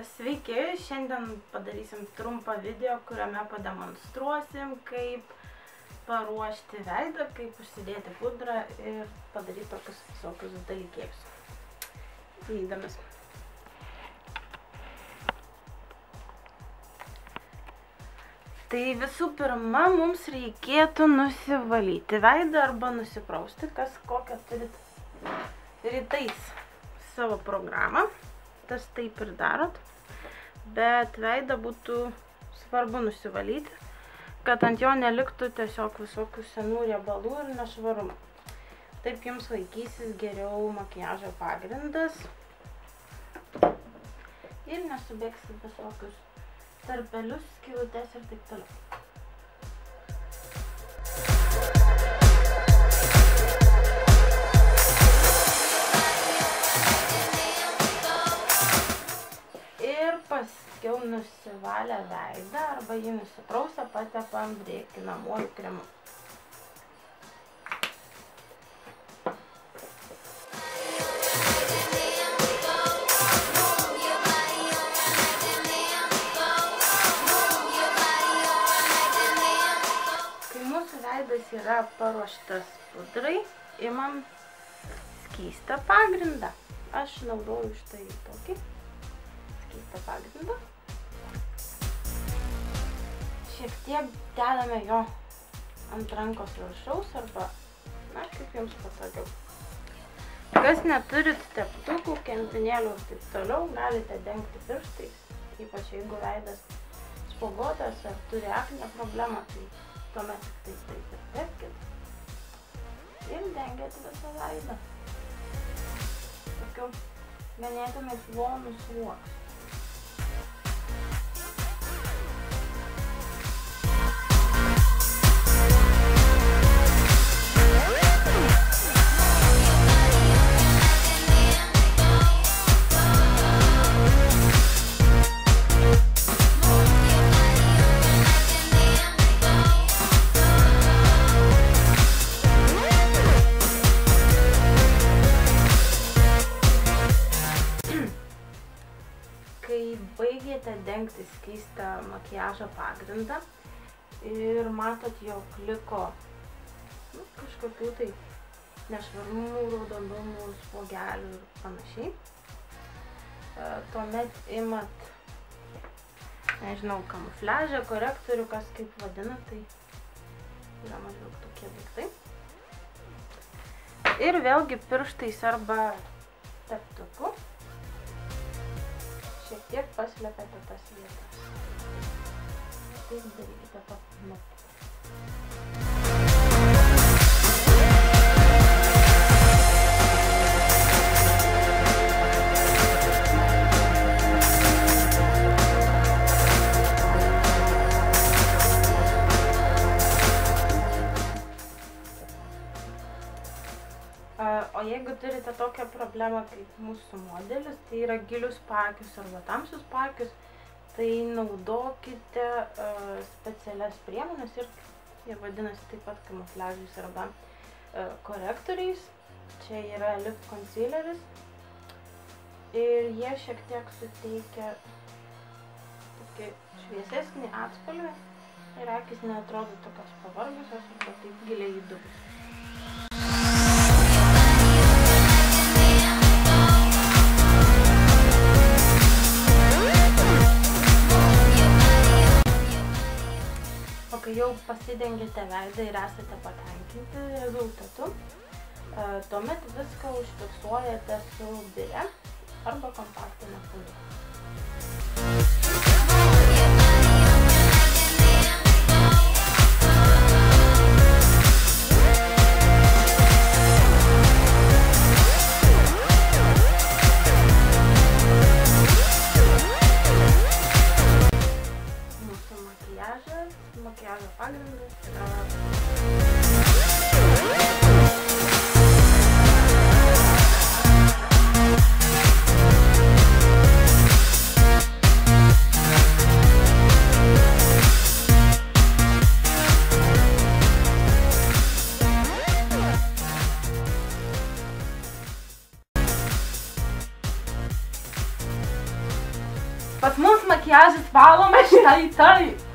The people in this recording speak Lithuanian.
Sveiki, šiandien padarysim trumpą video, kuriame pademonstruosim, kaip paruošti veidą, kaip užsidėti pudrą ir padaryti tokius visokius dalykėlius. Įdomis. Tai visų pirma, mums reikėtų nusivalyti veidą arba nusiprausti, kas kokią turit rytais savo programą. Tas taip ir darot, bet veidą būtų svarbu nusivalyti, kad ant jo neliktų tiesiog visokių senų riebalų ir nešvarumų. Taip jums laikysis geriau makiažo pagrindas ir nesubėgsit visokius tarpelius, skylutes ir taip toliau. Paskiau nusivalę veidą arba jį nusiprausę patepam drėkinamuoju kremu. Kai mūsų veidas yra paruoštas pudrai, imam skystą pagrindą. Aš naudoju štai tokį skystą pagrindą. Šiek tiek dedame jo ant rankos viršaus arba, kaip jums patogiau. Kas neturit teptukų, kempinėlių ir taip toliau, galite dengti pirštais, ypač jeigu veidas spuoguotas ar turi aknę problemą, tai tuomet tik taip ir tepkit ir dengiat visą veidą. Tokiu ganėtinai plonų sluoksniu. Kai baigėte dengti skystą makiažo pagrindą ir matot, jog liko kažkokių tai nešvarumų, raudonumų, spuogelių ir panašiai, tuomet imat, nežinau, kamufliažą, korektorių, kas kaip vadina, tai yra maždaug tokie daiktai. Ir vėlgi pirštais arba teptuku šiek tiek paslepiate tas vietas. Taip darykite pamatyti. O jeigu turite tokią problemą kaip mūsų modelis, tai yra gilius paakius arba tamsius paakius, tai naudokite specialias priemonės ir vadinasi taip pat kamufliažais arba korektoriais. Čia yra lip concealeris ir jie šiek tiek suteikia tokį šviesesnį atspalvį ir akys neatrodo tokios pavargusios arba taip giliai įdubus. Kai jau pasidengėte veidą ir esate patenkinti rezultatu, tuomet viską užfiksuojate su bire arba kompaktinė pudra. Makiažo pagrindas yra Pas mus makiažas valomas štai taip.